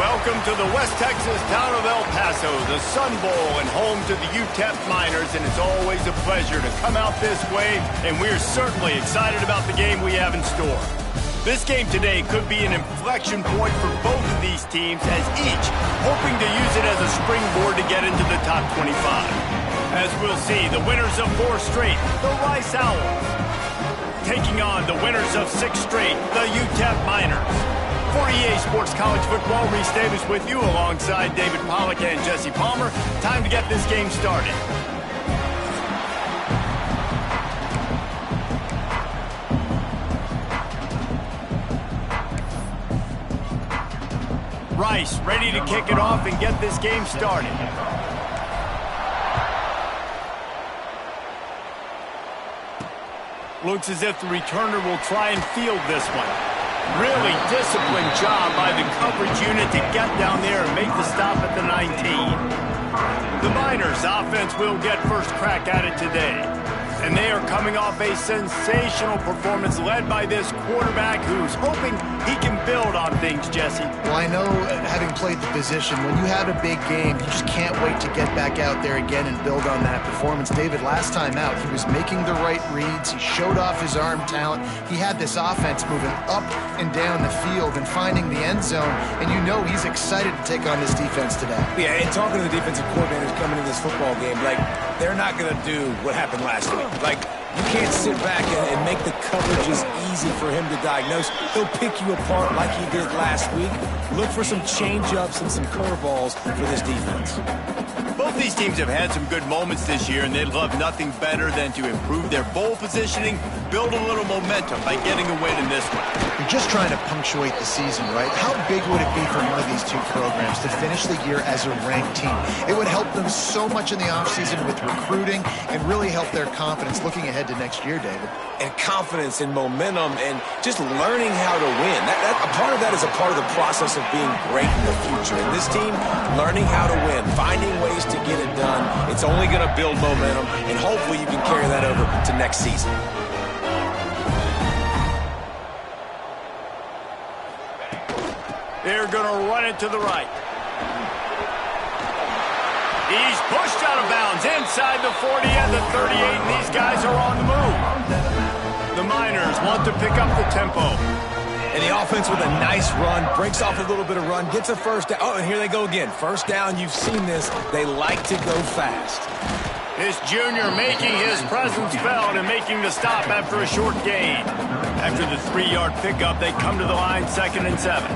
Welcome to the West Texas town of El Paso, the Sun Bowl and home to the UTEP Miners, and it's always a pleasure to come out this way, and we're certainly excited about the game we have in store. This game today could be an inflection point for both of these teams, as each hoping to use it as a springboard to get into the top 25. As we'll see, the winners of 4 straight, the Rice Owls, taking on the winners of 6 straight, the UTEP Miners. For EA Sports College Football, Reese Davis with you alongside David Pollack and Jesse Palmer. Time to get this game started. Rice ready to kick it off and get this game started. Looks as if the returner will try and field this one. Really disciplined job by the coverage unit to get down there and make the stop at the 19. The Miners offense will get first crack at it today. And they are coming off a sensational performance led by this quarterback who's hoping he can build on things, Jesse. Well, I know, having played the position, when you have a big game, you just can't wait to get back out there again and build on that performance. David, last time out, he was making the right reads. He showed off his arm talent. He had this offense moving up and down the field and finding the end zone. And you know he's excited to take on this defense today. Yeah, and talking to the defensive coordinators coming in this football game, like, they're not going to do what happened last week. Like, you can't sit back and make the coverages easy for him to diagnose. He'll pick you apart like he did last week. Look for some change-ups and some curveballs for this defense. Both these teams have had some good moments this year, and they'd love nothing better than to improve their bowl positioning, build a little momentum by getting a win in this one. You're just trying to punctuate the season, right? How big would it be for one of these two programs to finish the year as a ranked team? It would help them so much in the offseason with recruiting and really help their confidence looking ahead to next year, David. And confidence and momentum and just learning how to win. A part of that is a part of the process of being great in the future. And this team, learning how to win, finding ways to get it done. It's only going to build momentum, and hopefully you can carry that over to next season. They're going to run it to the right. He's pushed out of bounds inside the 40 and the 38, and these guys are on the move. The Miners want to pick up the tempo. And the offense with a nice run, breaks off a little bit of run, gets a first down. Oh, and here they go again. First down, you've seen this. They like to go fast. This junior making his presence felt and making the stop after a short gain. After the 3-yard pickup, they come to the line 2nd and 7.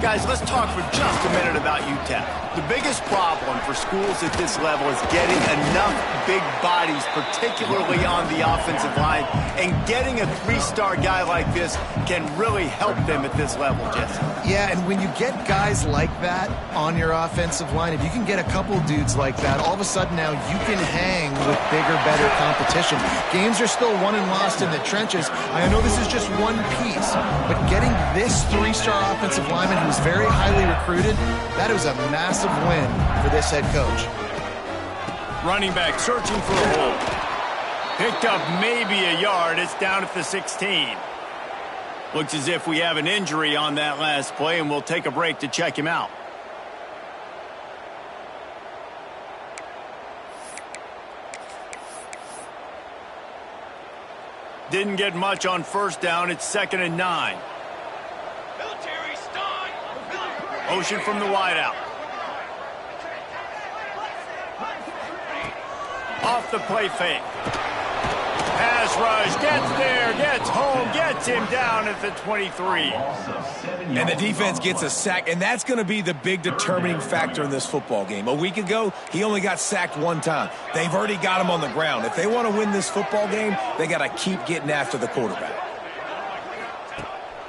Guys, let's talk for just a minute about UTEP. The biggest problem for schools at this level is getting enough big bodies, particularly on the offensive line, and getting a 3-star guy like this can really help them at this level, Jesse. Yeah, and when you get guys like that on your offensive line, if you can get a couple dudes like that, all of a sudden now you can hang with bigger, better competition. Games are still won and lost in the trenches. I know this is just one piece, but getting this 3-star offensive lineman who's very highly recruited, that was a massive win for this head coach. Running back searching for a hole. Picked up maybe a yard. It's down at the 16. Looks as if we have an injury on that last play, and we'll take a break to check him out. Didn't get much on first down. It's 2nd and 9. Motion from the wideout. Off the play fake. Pass rush, gets there, gets home, gets him down at the 23. And the defense gets a sack, and that's going to be the big determining factor in this football game. A week ago, he only got sacked 1 time. They've already got him on the ground. If they want to win this football game, they got to keep getting after the quarterback.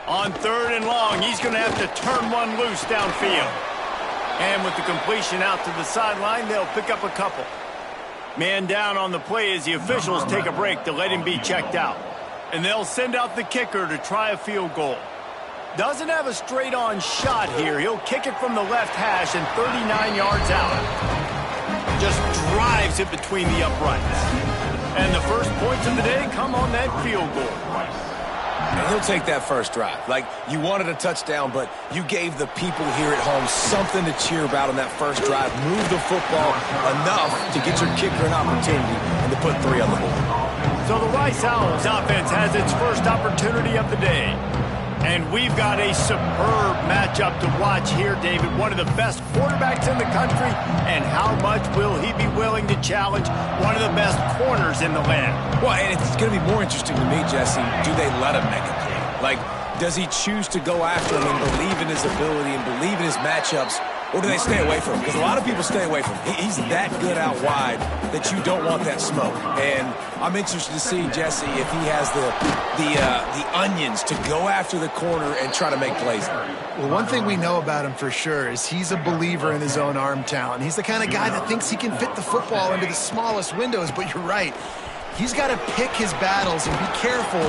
On 3rd and long, he's going to have to turn one loose downfield. And with the completion out to the sideline, they'll pick up a couple. Man down on the play as the officials take a break to let him be checked out. And they'll send out the kicker to try a field goal. Doesn't have a straight-on shot here. He'll kick it from the left hash and 39 yards out. Just drives it between the uprights. And the first points of the day come on that field goal. And he'll take that first drive. Like, you wanted a touchdown, but you gave the people here at home something to cheer about on that first drive. Move the football enough to get your kicker an opportunity and to put 3 on the board. So the Rice Owls offense has its first opportunity of the day. And we've got a superb matchup to watch here, David. One of the best quarterbacks in the country. And how much will he be willing to challenge one of the best corners in the land? Well, and it's going to be more interesting to me, Jesse, do they let him make a play? Like, does he choose to go after him and believe in his ability and believe in his matchups? Or do they stay away from him? Because a lot of people stay away from him. He's that good out wide that you don't want that smoke. And I'm interested to see, Jesse, if he has the onions to go after the corner and try to make plays. Well, one thing we know about him for sure is he's a believer in his own arm talent. He's the kind of guy that thinks he can fit the football into the smallest windows, but you're right. He's got to pick his battles and be careful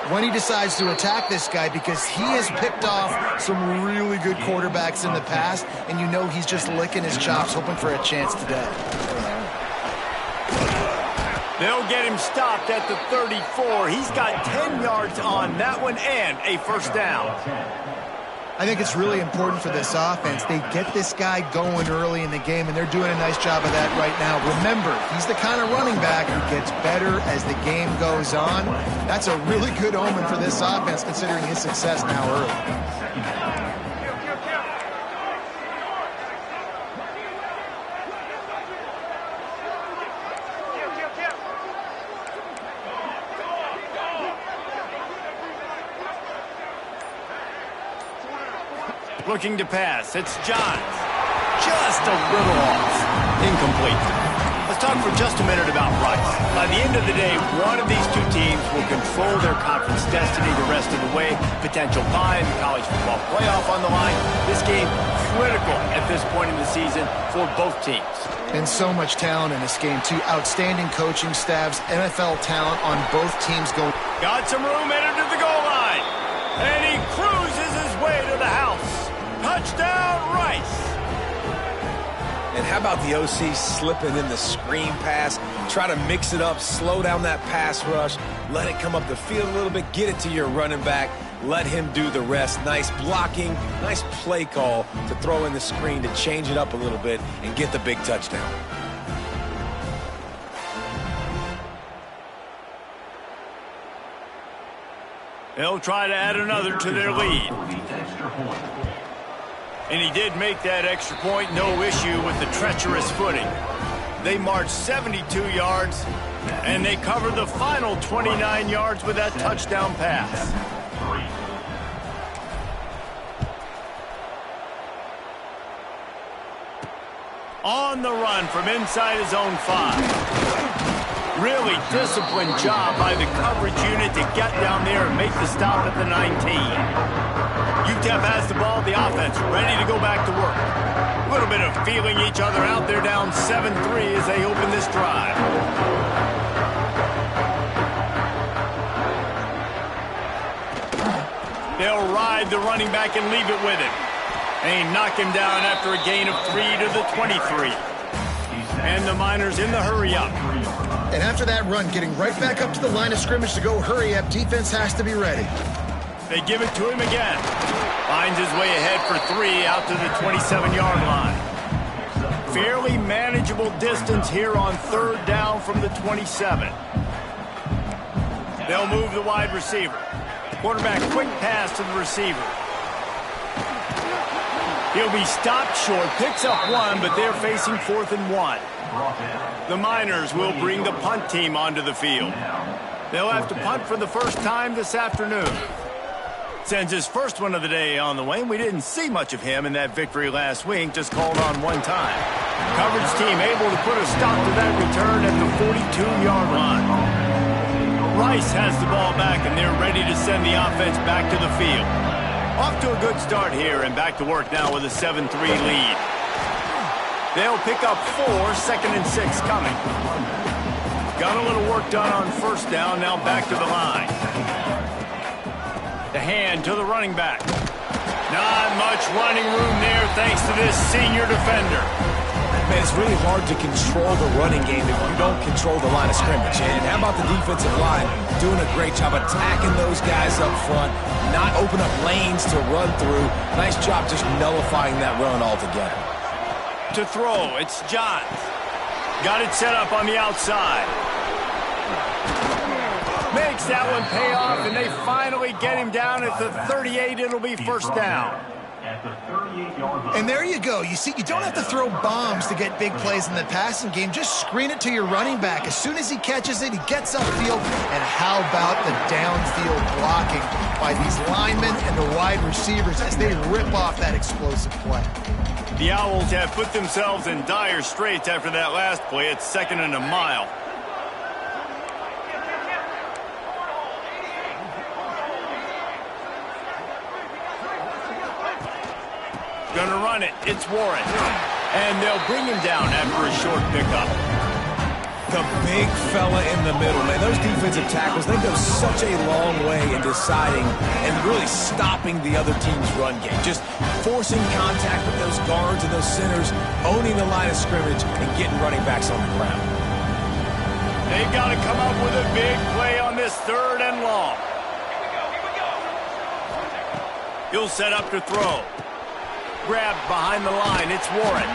when he decides to attack this guy, because he has picked off some really good quarterbacks in the past, and you know he's just licking his chops, hoping for a chance today. They'll get him stopped at the 34. He's got 10 yards on that one and a first down. I think it's really important for this offense. They get this guy going early in the game, and they're doing a nice job of that right now. Remember, he's the kind of running back who gets better as the game goes on. That's a really good omen for this offense, considering his success now early. Looking to pass. It's Johns. Just a little off. Incomplete. Let's talk for just a minute about Rice. By the end of the day, one of these two teams will control their conference destiny the rest of the way. Potential bye in the college football playoff on the line. This game critical at this point in the season for both teams. And so much talent in this game, too. Outstanding coaching staffs, NFL talent on both teams going. Got some room, entered to the goal line. And he cruises his way to the house. Touchdown, Rice. And how about the OC slipping in the screen pass? Try to mix it up, slow down that pass rush, let it come up the field a little bit, get it to your running back, let him do the rest. Nice blocking, nice play call to throw in the screen to change it up a little bit and get the big touchdown. They'll try to add another to their lead. And he did make that extra point, no issue with the treacherous footing. They marched 72 yards, and they covered the final 29 yards with that touchdown pass. On the run from inside his own 5. Really disciplined job by the coverage unit to get down there and make the stop at the 19. UTEP has the ball, the offense ready to go back to work. A little bit of feeling each other out there, down 7-3 as they open this drive. They'll ride the running back and leave it with him. They knock him down after a gain of 3 to the 23. And the Miners in the hurry up. And after that run, getting right back up to the line of scrimmage to go hurry up, defense has to be ready. They give it to him again. Finds his way ahead for 3 out to the 27-yard line. Fairly manageable distance here on 3rd down from the 27. They'll move the wide receiver. Quarterback quick pass to the receiver. He'll be stopped short, picks up 1, but they're facing 4th and 1. The Miners will bring the punt team onto the field. They'll have to punt for the first time this afternoon. Sends his first one of the day on the way, and we didn't see much of him in that victory last week, just called on 1 time. Coverage team able to put a stop to that return at the 42-yard line. Rice has the ball back, and they're ready to send the offense back to the field. Off to a good start here, and back to work now with a 7-3 lead. They'll pick up 4, 2nd and 6 coming. Got a little work done on 1st down, now back to the line. The hand to the running back. Not much running room there thanks to this senior defender. Man, it's really hard to control the running game if you don't control the line of scrimmage. And how about the defensive line doing a great job attacking those guys up front, not open up lanes to run through. Nice job just nullifying that run altogether. To throw, it's Johns. Got it set up on the outside. Makes that one pay off, and they finally get him down at the 38. It'll be first down. And there you go. You see, you don't have to throw bombs to get big plays in the passing game. Just screen it to your running back. As soon as he catches it, he gets upfield. And how about the downfield blocking by these linemen and the wide receivers as they rip off that explosive play? The Owls have put themselves in dire straits after that last play. It's 2nd and a mile. Gonna run it. It's Warren. And they'll bring him down after a short pickup. The big fella in the middle, man. Those defensive tackles, they go such a long way in deciding and really stopping the other team's run game. Just forcing contact with those guards and those centers, owning the line of scrimmage, and getting running backs on the ground. They've got to come up with a big play on this 3rd and long. He'll set up to throw. Grabbed behind the line, it's Warren.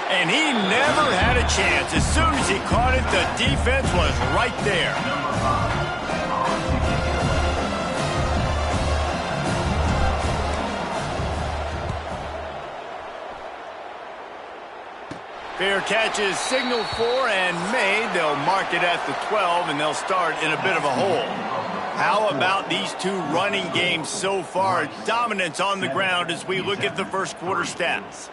And he never had a chance. As soon as he caught it, the defense was right there. Fair catch is signaled for and made. They'll mark it at the 12, and they'll start in a bit of a hole. How about these two running games so far? Dominance on the ground as we look at the first quarter stats.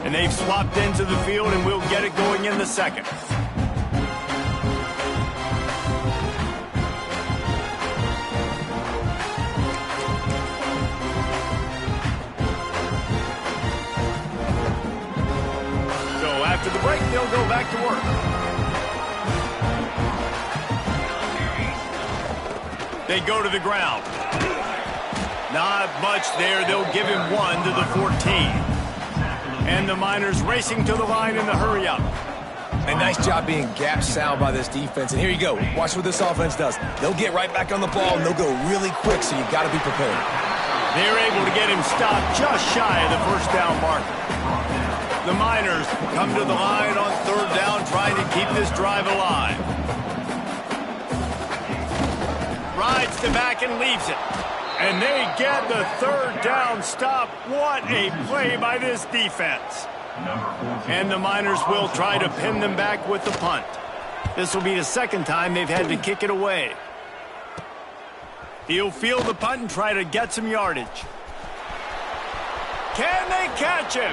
And they've swapped into the field, and we'll get it going in the second. After the break, they'll go back to work. They go to the ground. Not much there. They'll give him 1 to the 14. And the Miners racing to the line in the hurry-up. A nice job being gap sound by this defense. And here you go. Watch what this offense does. They'll get right back on the ball, and they'll go really quick, so you got to be prepared. They're able to get him stopped just shy of the first down marker. The Miners come to the line on 3rd down, trying to keep this drive alive. Rides to back and leaves it. And they get the 3rd down stop. What a play by this defense. And the Miners will try to pin them back with the punt. This will be the 2nd time they've had to kick it away. He'll field the punt and try to get some yardage. Can they catch him?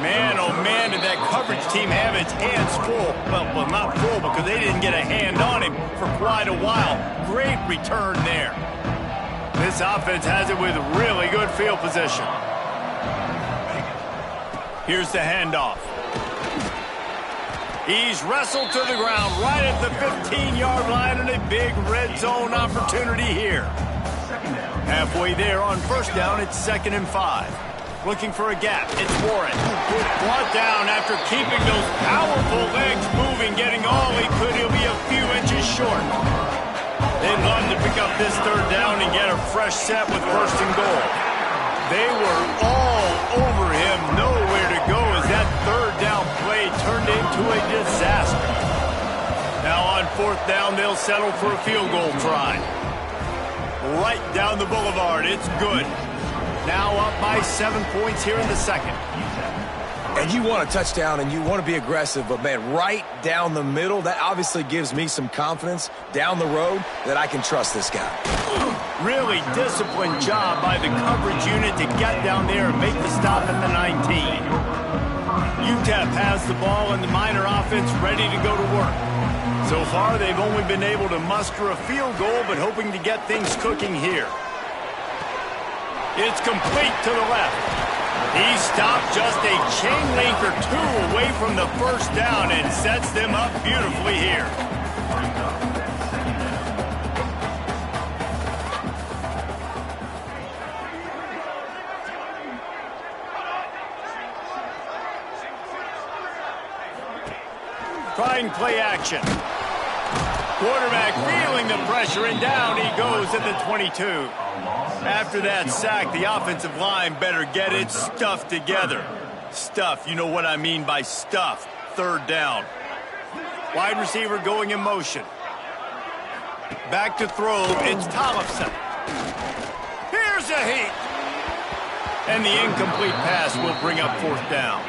Man, oh man, did that coverage team have its hands full. Well, not full because they didn't get a hand on him for quite a while. Great return there. This offense has it with really good field position. Here's the handoff. He's wrestled to the ground right at the 15-yard line, and a big red zone opportunity here. Halfway there on 1st down, it's 2nd and 5. Looking for a gap. It's Warren. Brought down after keeping those powerful legs moving, getting all he could. He'll be a few inches short. They'd love to pick up this 3rd down and get a fresh set with 1st and goal. They were all over him. Nowhere to go as that 3rd down play turned into a disaster. Now on 4th down, they'll settle for a field goal try. Right down the boulevard. It's good. Now up by 7 points here in the second. And you want a touchdown and you want to be aggressive, but man, right down the middle, that obviously gives me some confidence down the road that I can trust this guy. Really disciplined job by the coverage unit to get down there and make the stop at the 19. UTEP has the ball and the Miner offense ready to go to work. So far, they've only been able to muster a field goal, but hoping to get things cooking here. It's complete to the left. He stopped just a chain link or 2 away from the 1st down and sets them up beautifully here. trying play action. Quarterback feeling the pressure, and down he goes at the 22. After that sack, the offensive line better get its stuff together. Stuff, you know what I mean by stuff. Third down. Wide receiver going in motion. Back to throw, it's Tollefson. Here's a heat. And the incomplete pass will bring up fourth down.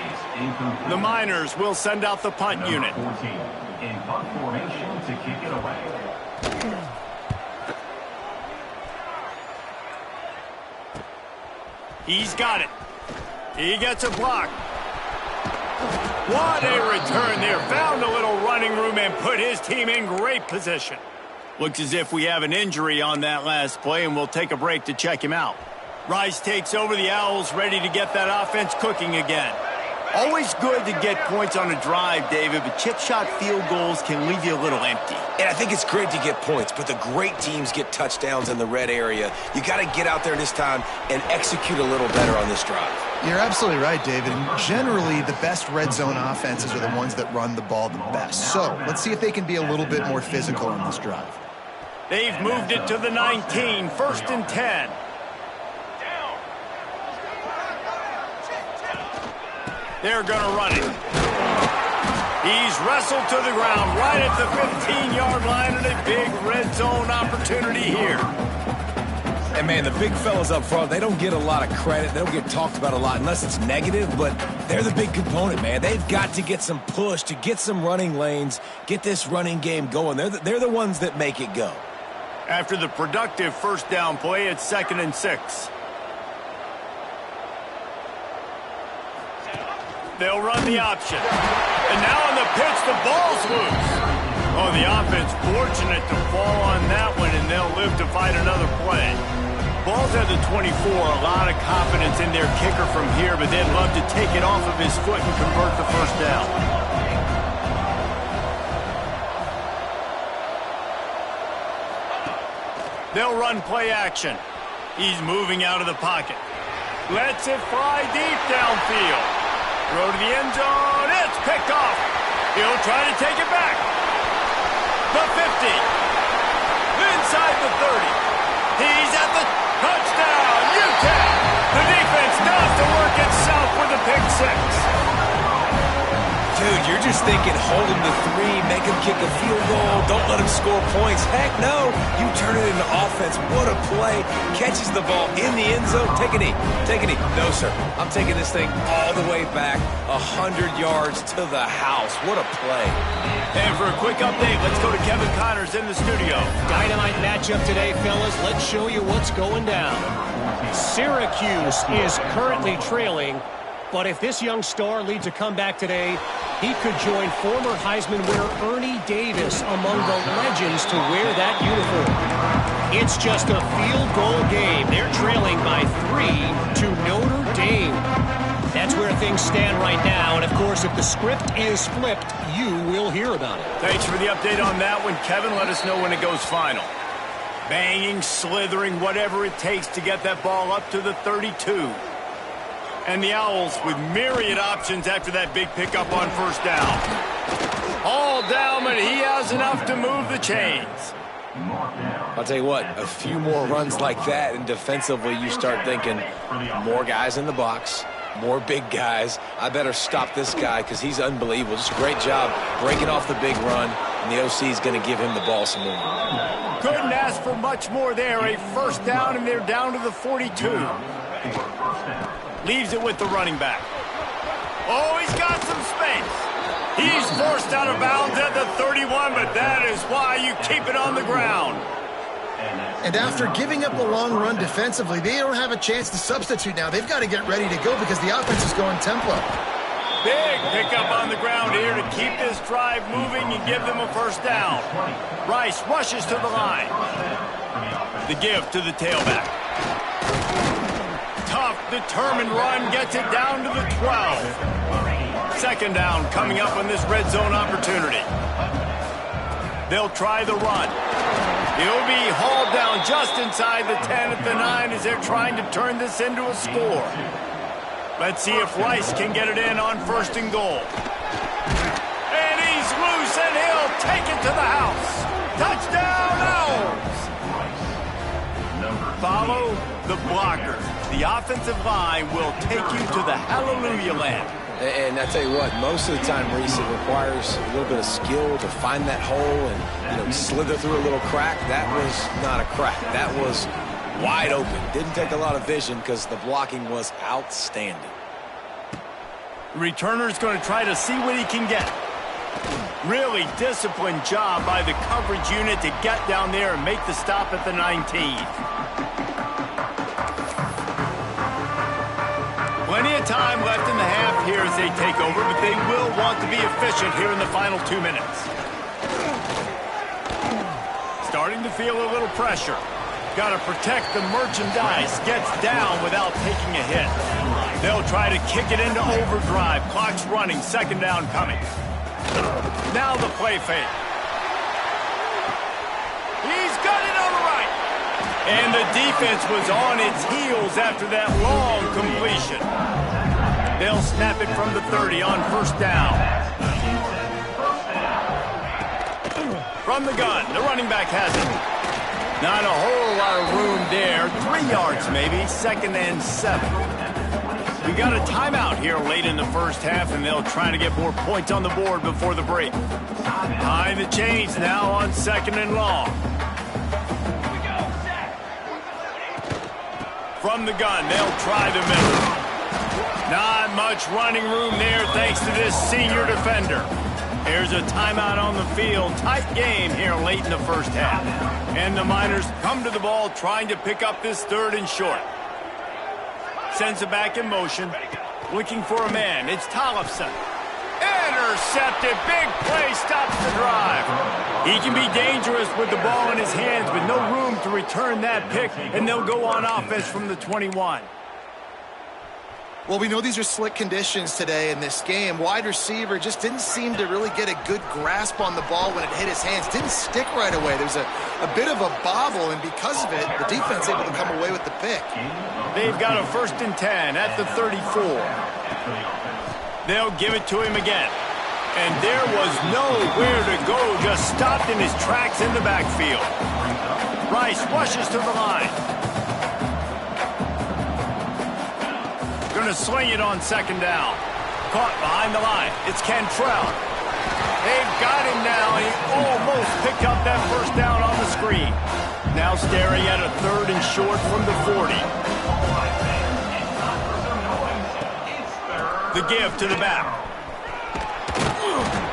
The Miners will send out the punt unit. In punt formation to kick it away. He's got it. He gets a block. What a return there. Found a little running room and put his team in great position. Looks as if we have an injury on that last play, and we'll take a break to check him out. Rice takes over. The Owls ready to get that offense cooking again. Always good to get points on a drive, David, but chip shot field goals can leave you a little empty. And I think it's great to get points, but the great teams get touchdowns in the red area. You got to get out there this time and execute a little better on this drive. You're absolutely right, David. And generally, the best red zone offenses are the ones that run the ball the best. So let's see if they can be a little bit more physical on this drive. They've moved it to the 19, 1st and 10. They're going to run it. He's wrestled to the ground right at the 15-yard line, and a big red zone opportunity here. And, man, the big fellas up front, they don't get a lot of credit. They don't get talked about a lot unless it's negative, but they're the big component, man. They've got to get some push to get some running lanes, get this running game going. They're the ones that make it go. After the productive first down play, it's 2nd and 6. They'll run the option. And now on the pitch, the ball's loose. Oh, the offense fortunate to fall on that one, and they'll live to fight another play. Ball's at the 24. A lot of confidence in their kicker from here, but they'd love to take it off of his foot and convert the first down. They'll run play action. He's moving out of the pocket. Lets it fly deep downfield. Throw to the end zone. It's picked off. He'll try to take it back. The 50. Inside the 30. He's at the touchdown. UTEP. The defense does the work itself with a pick 6. Dude, you're just thinking, hold him to 3, make him kick a field goal, don't let him score points. Heck no, you turn it into offense. What a play. Catches the ball in the end zone. Take a knee. Take a knee. No, sir. I'm taking this thing all the way back 100 yards to the house. What a play. And for a quick update, let's go to Kevin Connors in the studio. Dynamite matchup today, fellas. Let's show you what's going down. Syracuse is currently trailing, but if this young star leads a comeback today, he could join former Heisman winner Ernie Davis among the legends to wear that uniform. It's just a field goal game. They're trailing by 3 to Notre Dame. That's where things stand right now. And, of course, if the script is flipped, you will hear about it. Thanks for the update on that one, Kevin. Let us know when it goes final. Banging, slithering, whatever it takes to get that ball up to the 32. And the Owls with myriad options after that big pickup on first down. All down, but he has enough to move the chains. I'll tell you what, a few more runs like that, and defensively you start thinking more guys in the box, more big guys. I better stop this guy because he's unbelievable. Just a great job breaking off the big run, and the OC is going to give him the ball some more. Couldn't ask for much more there. A first down, and they're down to the 42. Leaves it with the running back. Oh, he's got some space. He's forced out of bounds at the 31, but that is why you keep it on the ground. And after giving up a long run defensively, they don't have a chance to substitute now. They've got to get ready to go because the offense is going tempo. Big pickup on the ground here to keep this drive moving and give them a first down. Rice rushes to the line. The give to the tailback. Tough, determined run gets it down to the 12. Second down coming up on this red zone opportunity. They'll try the run. He'll be hauled down just inside the 10 at the 9 as they're trying to turn this into a score. Let's see if Rice can get it in on 1st and goal. And he's loose to the house. Touchdown, Owls! Follow the blocker. The offensive line will take you to the hallelujah land. And I tell you what, most of the time, Reese, it requires a little bit of skill to find that hole and, slither through a little crack. That was not a crack. That was wide open. Didn't take a lot of vision because the blocking was outstanding. The returner's going to try to see what he can get. Really disciplined job by the coverage unit to get down there and make the stop at the 19. Plenty of time left in the half here as they take over, but they will want to be efficient here in the final 2 minutes. Starting to feel a little pressure. Got to protect the merchandise. Gets down without taking a hit. They'll try to kick it into overdrive. Clock's running. Second down coming. Now the play fake. He's got it on the right. And the defense was on its heels after that long completion. They'll snap it from the 30 on first down. From the gun, the running back has it. Not a whole lot of room there. 3 yards maybe, 2nd and 7. We got a timeout here late in the first half, and they'll try to get more points on the board before the break. Behind the chains now on 2nd and long. From the gun, they'll try the middle. Not much running room there thanks to this senior defender. Here's a timeout on the field. Tight game here late in the first half. And the Miners come to the ball trying to pick up this 3rd and short. Sends it back in motion. Looking for a man. It's Tollefson. Intercepted. Big play. Stops the drive. He can be dangerous with the ball in his hands, but no room to return that pick, and they'll go on offense from the 21. Well, we know these are slick conditions today in this game. Wide receiver just didn't seem to really get a good grasp on the ball when it hit his hands. Didn't stick right away. There was a bit of a bobble, and because of it, the defense able to come away with the pick. They've got a 1st and 10 at the 34. They'll give it to him again. And there was nowhere to go, just stopped in his tracks in the backfield. Rice rushes to the line. Going to sling it on 2nd down. Caught behind the line. It's Cantrell. They've got him now. He almost picked up that 1st down on the screen. Now staring at a 3rd and short from the 40. The give to the back.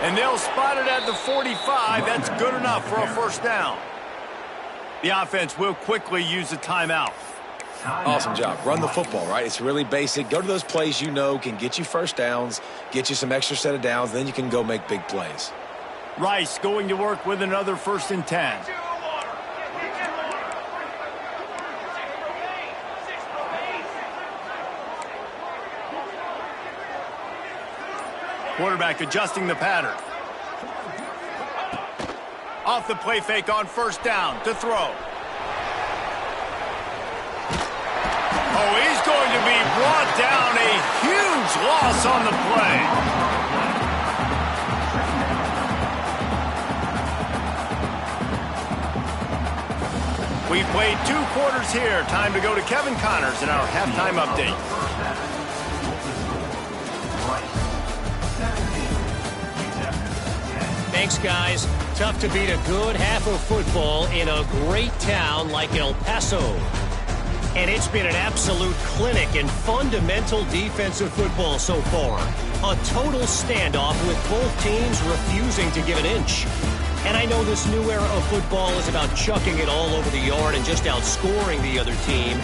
And they'll spot it at the 45. That's good enough for a 1st down. The offense will quickly use a timeout. Awesome job. Run the football, right? It's really basic. Go to those plays you know can get you 1st downs, get you some extra set of downs, then you can go make big plays. Rice going to work with another 1st and 10. Quarterback adjusting the pattern. Off the play fake on 1st down to throw. Oh, he's going to be brought down. A huge loss on the play. We've played 2 quarters here. Time to go to Kevin Connors in our halftime update. Thanks, guys. Tough to beat a good half of football in a great town like El Paso. And it's been an absolute clinic in fundamental defensive football so far. A total standoff with both teams refusing to give an inch. And I know this new era of football is about chucking it all over the yard and just outscoring the other team.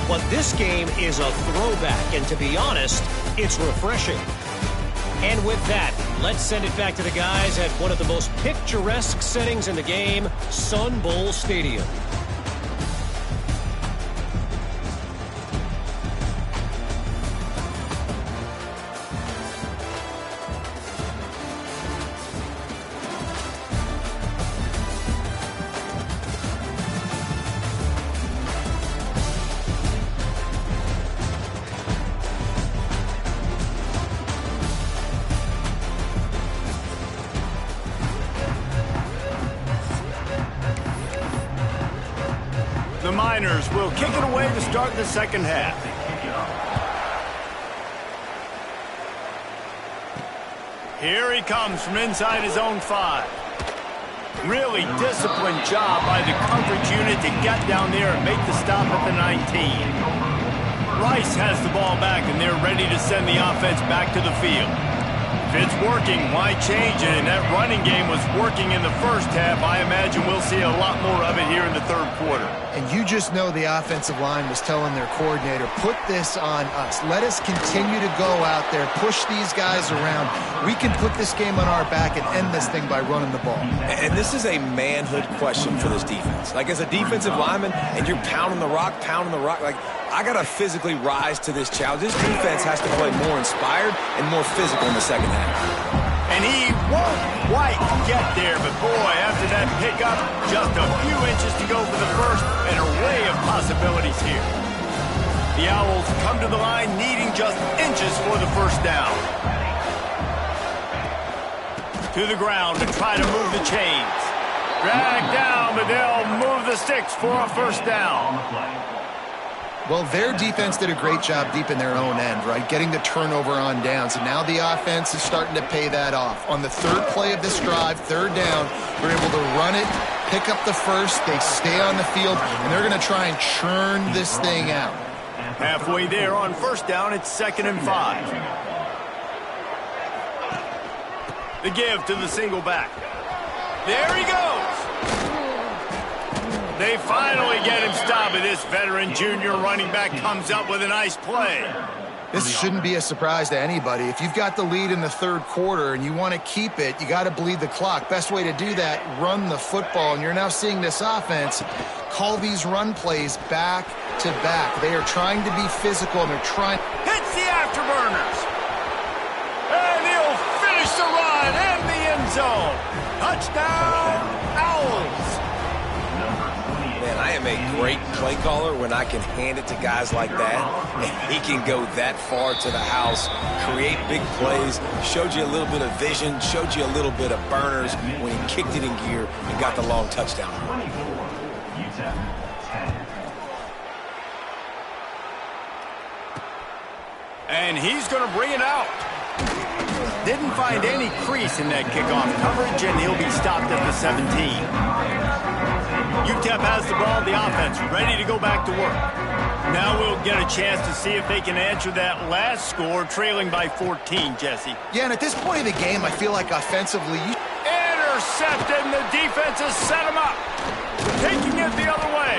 But this game is a throwback, and to be honest, it's refreshing. And with that, let's send it back to the guys at one of the most picturesque settings in the game, Sun Bowl Stadium. The Miners will kick it away to start the second half. Here he comes from inside his own 5. Really disciplined job by the coverage unit to get down there and make the stop at the 19. Rice has the ball back, and they're ready to send the offense back to the field. If it's working, why change it? And that running game was working in the first half. I imagine we'll see a lot more of it here in the third quarter. And you just know the offensive line was telling their coordinator, put this on us. Let us continue to go out there, push these guys around. We can put this game on our back and end this thing by running the ball. And this is a manhood question for this defense. Like, as a defensive lineman, and you're pounding the rock, like, I got to physically rise to this challenge. This defense has to play more inspired and more physical in the second half. And he won't quite get there, but boy, after that pickup, just a few inches to go for the first, an array of possibilities here. The Owls come to the line needing just inches for the first down. To the ground to try to move the chains. Drag down, but they'll move the sticks for a first down. Well, their defense did a great job deep in their own end, right? Getting the turnover on downs. And now the offense is starting to pay that off. On the third play of this drive, third down, they're able to run it, pick up the first, they stay on the field, and they're going to try and churn this thing out. Halfway there on first down, it's 2nd and 5. The give to the single back. There he goes. They finally get him stopped, and this veteran junior running back comes up with a nice play. This shouldn't be a surprise to anybody. If you've got the lead in the third quarter and you want to keep it, you got to bleed the clock. Best way to do that, run the football. And you're now seeing this offense call these run plays back to back. They are trying to be physical, and they're trying. Hits the afterburners. And he'll finish the run in the end zone. Touchdown, Owls. Man, I am a great play caller when I can hand it to guys like that. And he can go that far to the house, create big plays, showed you a little bit of vision, showed you a little bit of burners when he kicked it in gear and got the long touchdown. 24, UTEP 10. And he's going to bring it out. Didn't find any crease in that kickoff coverage, and he'll be stopped at the 17. UTEP has the ball, the offense ready to go back to work. Now we'll get a chance to see if they can answer that last score, trailing by 14, Jesse. Yeah, and at this point of the game, I feel like offensively, intercepted, and the defense has set him up. Taking it the other way.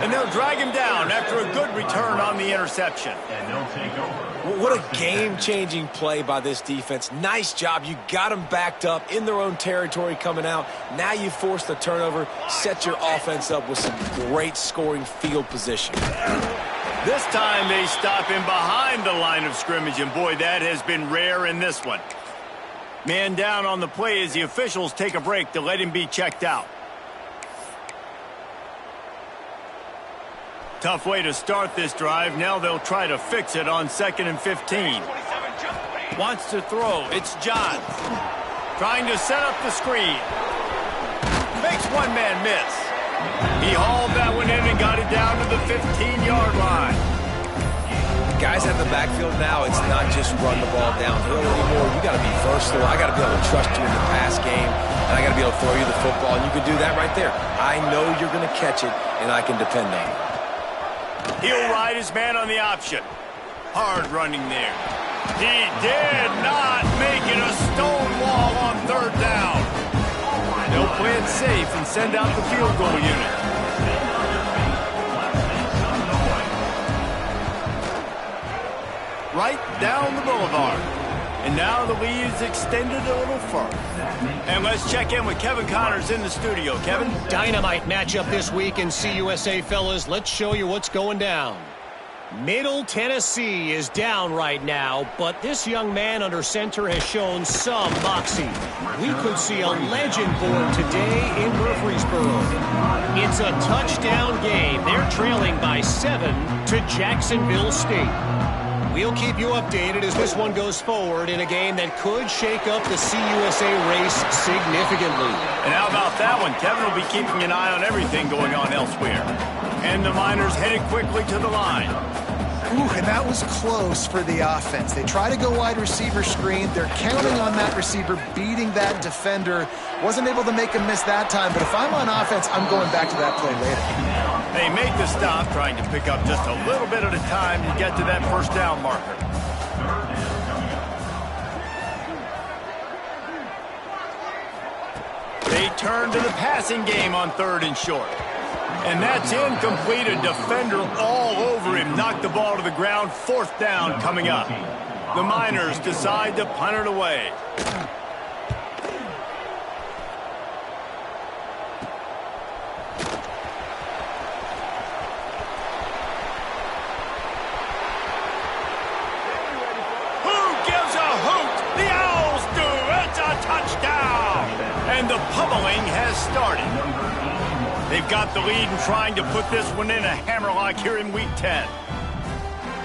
And they'll drag him down after a good return on the interception. And they'll take over. What a game-changing play by this defense. Nice job. You got them backed up in their own territory coming out. Now you force the turnover, set your offense up with some great scoring field position. This time they stop him behind the line of scrimmage, and boy, that has been rare in this one. Man down on the play as the officials take a break to let him be checked out. Tough way to start this drive. Now they'll try to fix it on 2nd and 15. Wants to throw. It's Johns. Trying to set up the screen. Makes one man miss. He hauled that one in and got it down to the 15-yard line. Guys at the backfield now, it's not just run the ball downhill anymore. You got to be versatile. I got to be able to trust you in the pass game, and I got to be able to throw you the football, and you can do that right there. I know you're going to catch it, and I can depend on it. He'll ride his man on the option. Hard running there. He did not make it a stone wall on third down. They'll play it safe and send out the field goal unit. Right down the boulevard. And now the lead is extended a little further. And let's check in with Kevin Connors in the studio. Kevin? Dynamite matchup this week in CUSA, fellas. Let's show you what's going down. Middle Tennessee is down right now, but this young man under center has shown some moxie. We could see a legend born today in Murfreesboro. It's a touchdown game. They're trailing by 7 to Jacksonville State. We'll keep you updated as this one goes forward in a game that could shake up the CUSA race significantly. And how about that one? Kevin will be keeping an eye on everything going on elsewhere. And the Miners headed quickly to the line. Ooh, and that was close for the offense. They try to go wide receiver screen. They're counting on that receiver beating that defender. Wasn't able to make him miss that time, but if I'm on offense, I'm going back to that play later. They make the stop, trying to pick up just a little bit at a time to get to that first down marker. They turn to the passing game on 3rd and short. And that's incomplete. A defender all over him. Knocked the ball to the ground. 4th down coming up. The Miners decide to punt it away. Who gives a hoot? The Owls do. It's a touchdown. And the pummeling has started. They've got the lead and trying to put this one in a hammerlock here in Week 10.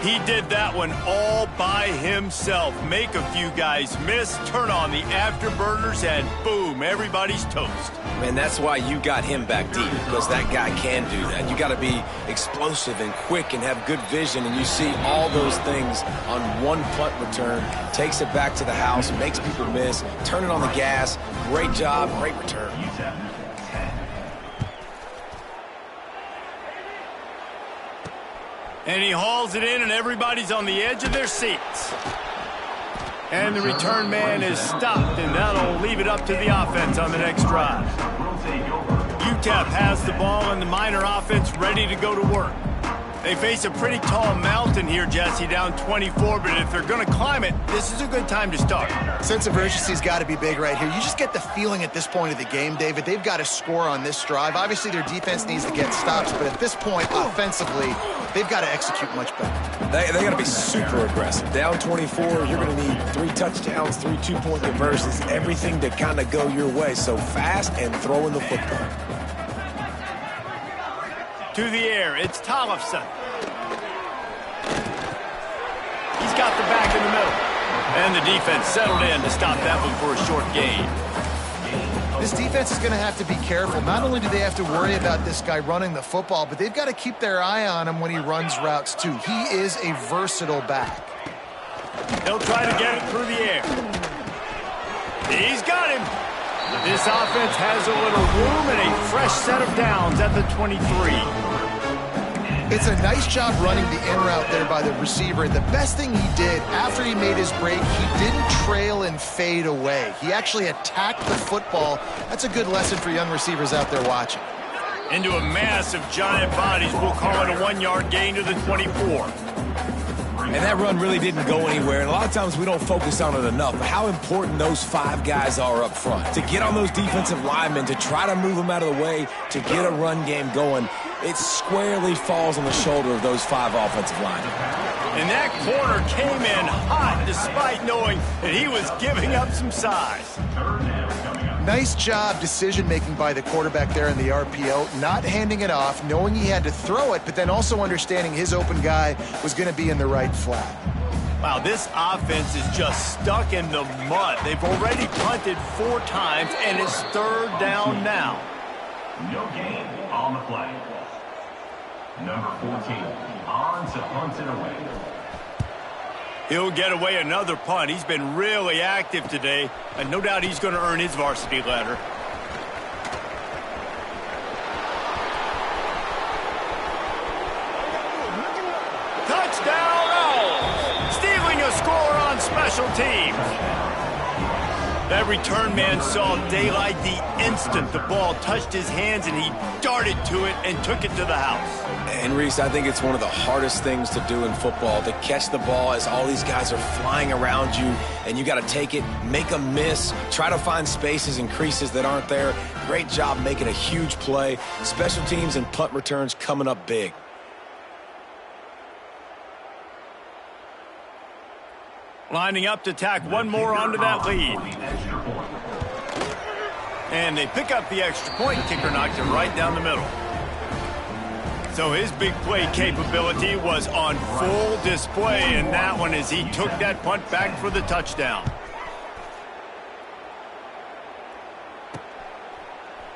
He did that one all by himself. Make a few guys miss, turn on the afterburners, and boom, everybody's toast. Man, that's why you got him back deep, because that guy can do that. You got to be explosive and quick and have good vision, and you see all those things on one punt return. Takes it back to the house, makes people miss, turning on the gas. Great job, great return. And he hauls it in, and everybody's on the edge of their seats. And the return man is stopped, and that'll leave it up to the offense on the next drive. UTEP has the ball, and the Miner offense ready to go to work. They face a pretty tall mountain here, Jesse, down 24, but if they're going to climb it, this is a good time to start. Sense of urgency's got to be big right here. You just get the feeling at this point of the game, David, they've got to score on this drive. Obviously, their defense needs to get stops, but at this point, offensively, they've got to execute much better. They got to be super aggressive. Down 24, you're going to need 3 touchdowns, 3 two-point conversions, everything to kind of go your way. So fast and throwing the football. To the air, it's Tollefson. He's got the back in the middle. And the defense settled in to stop that one for a short gain. This defense is going to have to be careful. Not only do they have to worry about this guy running the football, but they've got to keep their eye on him when he runs routes too. He is a versatile back. He'll try to get it through the air. He's got him. This offense has a little room and a fresh set of downs at the 23. It's a nice job running the in route there by the receiver. And the best thing he did after he made his break, he didn't trail and fade away. He actually attacked the football. That's a good lesson for young receivers out there watching. Into a mass of giant bodies. We'll call it a 1-yard gain to the 24. And that run really didn't go anywhere. And a lot of times we don't focus on it enough. But how important those 5 guys are up front. To get on those defensive linemen, to try to move them out of the way, to get a run game going, it squarely falls on the shoulder of those 5 offensive linemen. And that corner came in hot despite knowing that he was giving up some size. Nice job decision-making by the quarterback there in the RPO, not handing it off, knowing he had to throw it, but then also understanding his open guy was going to be in the right flat. Wow, this offense is just stuck in the mud. They've already punted 4 times, and it's 3rd down now. No gain on the play. Number 14 on to punt it away. He'll get away another punt. He's been really active today, and no doubt he's going to earn his varsity letter. Touchdown, Owls! Stealing a score on special teams. That return man saw daylight the instant the ball touched his hands, and he darted to it and took it to the house. And, Reese, I think it's one of the hardest things to do in football, to catch the ball as all these guys are flying around you, and you got to take it, make them miss, try to find spaces and creases that aren't there. Great job making a huge play. Special teams and punt returns coming up big. Lining up to tack one more onto that lead. And they pick up the extra point. Kicker knocked it right down the middle. So his big play capability was on full display in that one as he took that punt back for the touchdown.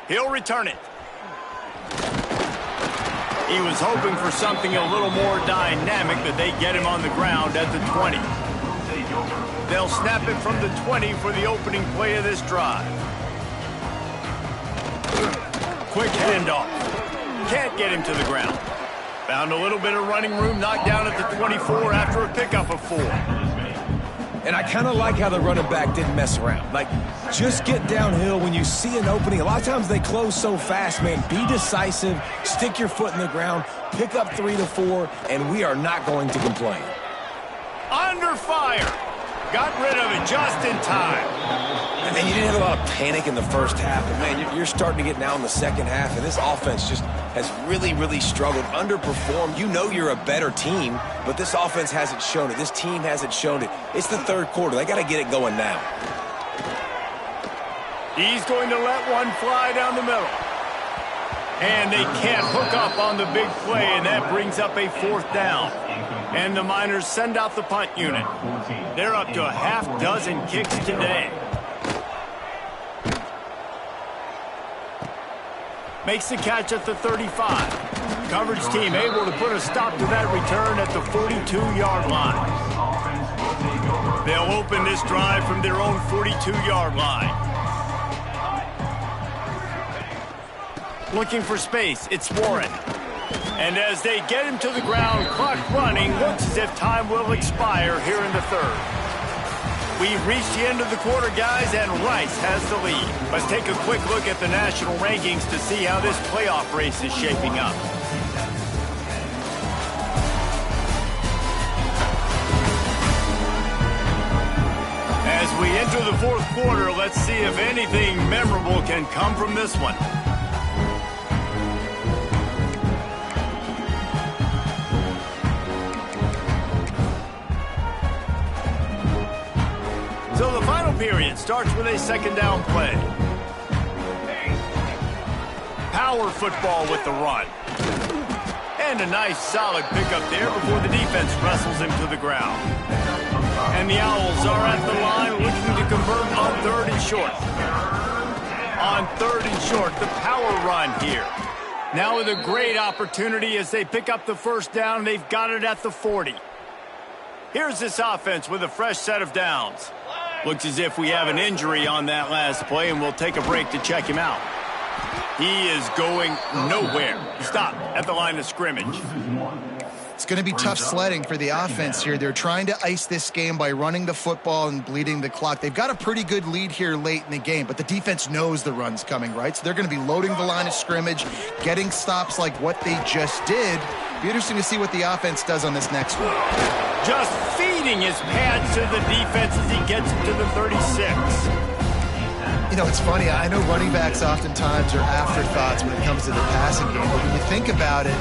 He'll return it. He was hoping for something a little more dynamic, but they get him on the ground at the 20. They'll snap it from the 20 for the opening play of this drive. Quick handoff. Can't get him to the ground. Found a little bit of running room, knocked down at the 24 after a pickup of 4. And I kind of like how the running back didn't mess around. Like, just get downhill when you see an opening. A lot of times they close so fast, man. Be decisive, stick your foot in the ground, pick up 3 to 4, and we are not going to complain. Under fire. Got rid of it just in time. And you didn't have a lot of panic in the first half, but man, you're starting to get now in the second half, and this offense just has really, really struggled, underperformed. You know you're a better team, but this offense hasn't shown it. This team hasn't shown it. It's the third quarter. They got to get it going now. He's going to let one fly down the middle. And they can't hook up on the big play, and that brings up a 4th down. And the Miners send out the punt unit. They're up to a half-dozen kicks today. Makes the catch at the 35. Coverage team able to put a stop to that return at the 42-yard line. They'll open this drive from their own 42-yard line. Looking for space, it's Warren. And as they get him to the ground, clock running, looks as if time will expire here in the third. We've reached the end of the quarter, guys, and Rice has the lead. Let's take a quick look at the national rankings to see how this playoff race is shaping up. As we enter the fourth quarter, let's see if anything memorable can come from this one. So the final period starts with a 2nd down play. Power football with the run. And a nice solid pickup there before the defense wrestles him to the ground. And the Owls are at the line looking to convert on 3rd and short. On 3rd and short, the power run here. Now with a great opportunity as they pick up the 1st down, they've got it at the 40. Here's this offense with a fresh set of downs. Looks as if we have an injury on that last play, and we'll take a break to check him out. He is going nowhere. Stop at the line of scrimmage. It's going to be tough sledding for the offense here. They're trying to ice this game by running the football and bleeding the clock. They've got a pretty good lead here late in the game, but the defense knows the run's coming, right? So they're going to be loading the line of scrimmage, getting stops like what they just did. Be interesting to see what the offense does on this next one. Just feeding his pads to the defense as he gets it to the 36. You know, it's funny. I know running backs oftentimes are afterthoughts when it comes to the passing game, but when you think about it,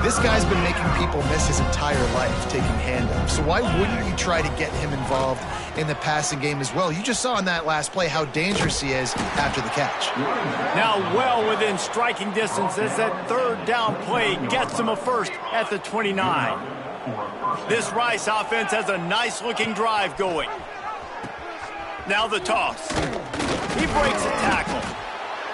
this guy's been making people miss his entire life taking handoffs. So why wouldn't you try to get him involved in the passing game as well? You just saw in that last play how dangerous he is after the catch. Now well within striking distance as that 3rd down play gets him a 1st at the 29. This Rice offense has a nice-looking drive going. Now the toss. He breaks a tackle.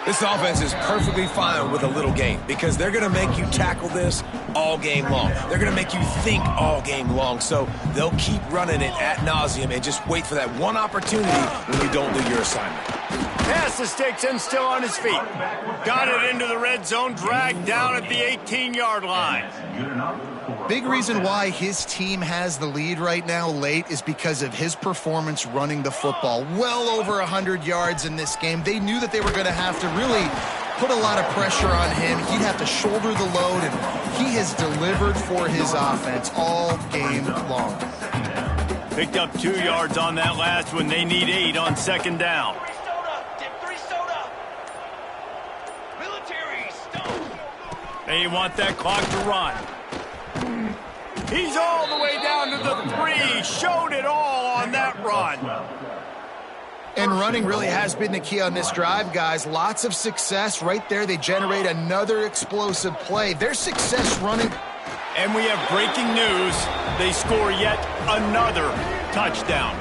This offense is perfectly fine with a little game because they're going to make you tackle this all game long. They're going to make you think all game long. So they'll keep running it ad nauseum and just wait for that one opportunity when you don't do your assignment. Pass the sticks and still on his feet. Got it into the red zone, dragged down at the 18-yard line. Big reason why his team has the lead right now late is because of his performance running the football. Well over 100 yards in this game. They knew that they were going to have to really put a lot of pressure on him. He'd have to shoulder the load, and he has delivered for his offense all game long. Picked up 2 yards on that last one. They need 8 on 2nd down. They want that clock to run. He's all the way down to the 3. Showed it all on that run. And running really has been the key on this drive, guys. Lots of success right there. They generate another explosive play. Their success running. And we have breaking news. They score yet another touchdown.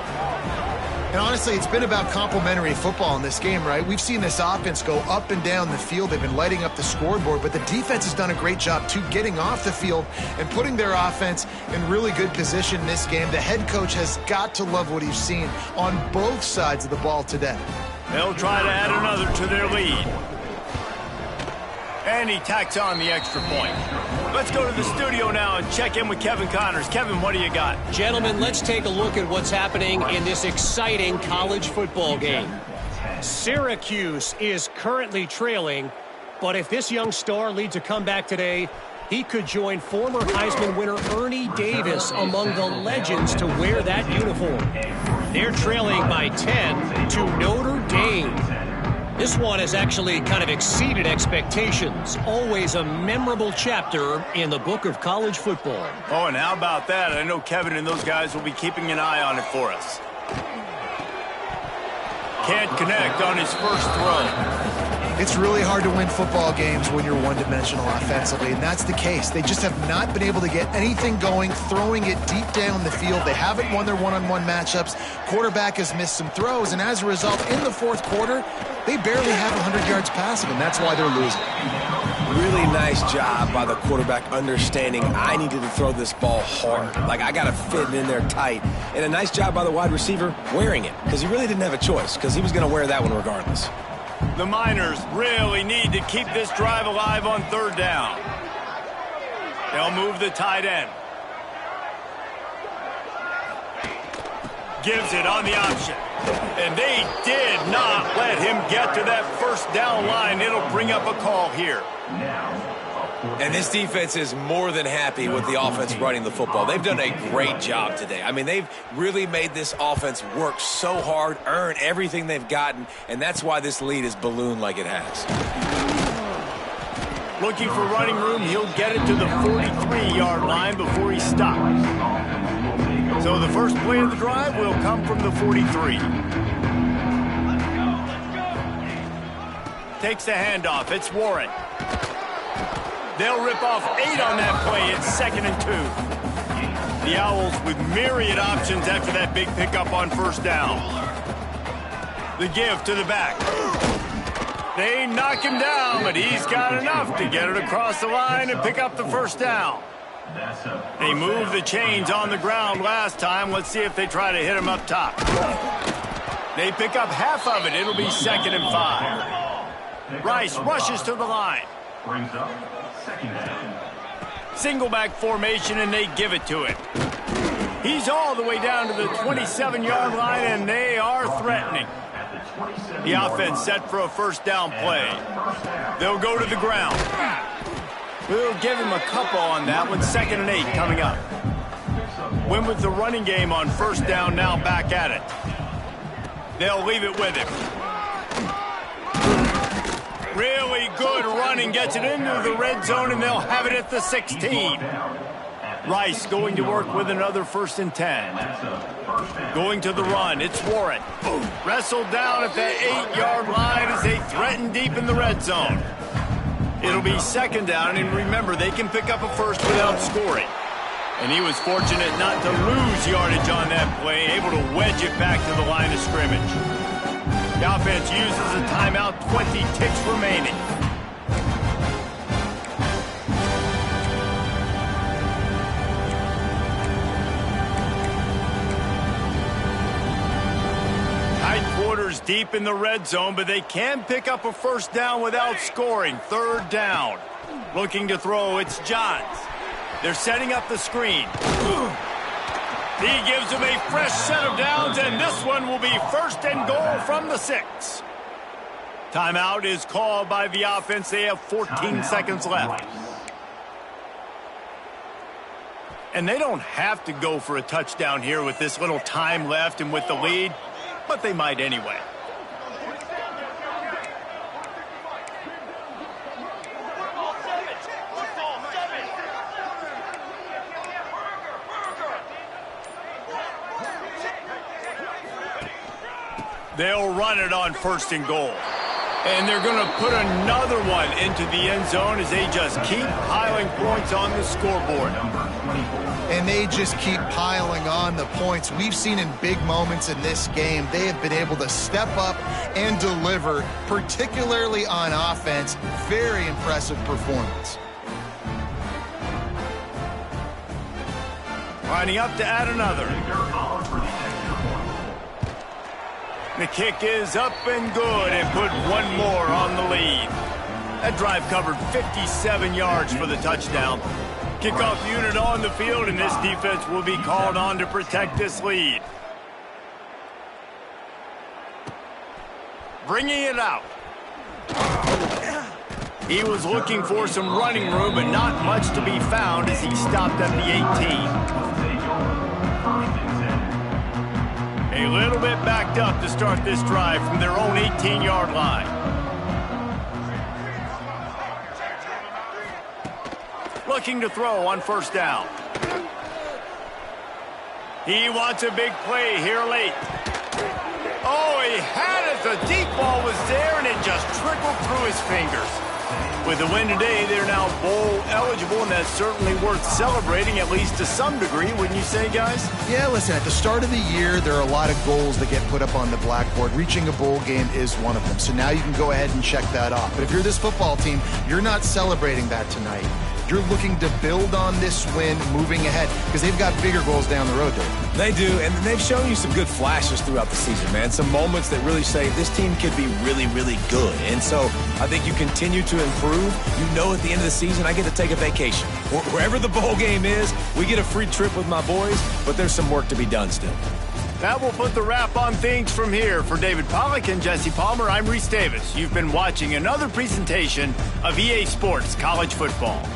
And honestly, it's been about complementary football in this game, right? We've seen this offense go up and down the field. They've been lighting up the scoreboard, but the defense has done a great job, too, getting off the field and putting their offense in really good position in this game. The head coach has got to love what he's seen on both sides of the ball today. They'll try to add another to their lead. And he tacks on the extra point. Let's go to the studio now and check in with Kevin Connors. Kevin, what do you got? Gentlemen, let's take a look at what's happening in this exciting college football game. Syracuse is currently trailing, but if this young star leads a comeback today, he could join former Heisman winner Ernie Davis among the legends to wear that uniform. They're trailing by 10 to Notre Dame. This one has actually kind of exceeded expectations. Always a memorable chapter in the book of college football. Oh, and how about that? I know Kevin and those guys will be keeping an eye on it for us. Can't connect on his first throw. It's really hard to win football games when you're one-dimensional offensively, and that's the case. They just have not been able to get anything going, throwing it deep down the field. They haven't won their one-on-one matchups. Quarterback has missed some throws, and as a result, in the fourth quarter, they barely have 100 yards passing, and that's why they're losing. Really nice job by the quarterback understanding I needed to throw this ball hard. Like, I got to fit it in there tight. And a nice job by the wide receiver wearing it, because he really didn't have a choice, because he was going to wear that one regardless. The Miners really need to keep this drive alive on third down. They'll move the tight end. Gives it on the option. And they did not let him get to that first down line. It'll bring up a call here. And this defense is more than happy with the offense running the football. They've done a great job today. I mean, they've really made this offense work so hard, earn everything they've gotten, and that's why this lead is ballooned like it has. Looking for running room, he'll get it to the 43-yard line before he stops. So the first play of the drive will come from the 43. Takes the handoff. It's Warren. They'll rip off 8 on that play. It's 2nd and 2. The Owls with myriad options after that big pickup on first down. The give to the back. They knock him down, but he's got enough to get it across the line and pick up the first down. They moved the chains on the ground last time. Let's see if they try to hit him up top. They pick up half of it. It'll be 2nd and 5. Rice rushes to the line. Brings up second down. Single back formation, and they give it to him. He's all the way down to the 27-yard line, and they are threatening. The offense set for a first down play. They'll go to the ground. We'll give him a couple on that one. 2nd and 8 coming up. Win with the running game on first down, now back at it. They'll leave it with him. Really good running, gets it into the red zone, and they'll have it at the 16. Rice going to work with another 1st and 10. Going to the run, it's Warren. Wrestled down at the 8-yard line as they threaten deep in the red zone. It'll be 2nd down, and remember, they can pick up a first without scoring. And he was fortunate not to lose yardage on that play, able to wedge it back to the line of scrimmage. The offense uses a timeout, 20 ticks remaining. Tight quarters deep in the red zone, but they can pick up a first down without scoring. 3rd down. Looking to throw, it's Johns. They're setting up the screen. He gives them a fresh set of downs, and this one will be 1st and goal from the 6. Timeout is called by the offense. They have 14 seconds left. And they don't have to go for a touchdown here with this little time left and with the lead, but they might anyway. They'll run it on 1st and goal. And they're going to put another one into the end zone as they just keep piling points on the scoreboard. And they just keep piling on the points. We've seen in big moments in this game, they have been able to step up and deliver, particularly on offense. Very impressive performance. Lining up to add another. The kick is up and good and put one more on the lead. That drive covered 57 yards for the touchdown. Kickoff unit on the field, and this defense will be called on to protect this lead. Bringing it out. He was looking for some running room, but not much to be found as he stopped at the 18. A little bit backed up to start this drive from their own 18-yard line. Looking to throw on first down. He wants a big play here late. Oh, he had it. The deep ball was there, and it just trickled through his fingers. With the win today, they're now bowl eligible, and that's certainly worth celebrating, at least to some degree, wouldn't you say, guys? Yeah, listen, at the start of the year, there are a lot of goals that get put up on the blackboard. Reaching a bowl game is one of them. So now you can go ahead and check that off. But if you're this football team, you're not celebrating that tonight. You're looking to build on this win moving ahead because they've got bigger goals down the road, Dave. They do, and they've shown you some good flashes throughout the season, man. Some moments that really say this team could be really, really good. And so I think you continue to improve. You know at the end of the season, I get to take a vacation. Wherever the bowl game is, we get a free trip with my boys, but there's some work to be done still. That will put the wrap on things from here. For David Pollack and Jesse Palmer, I'm Reese Davis. You've been watching another presentation of EA Sports College Football.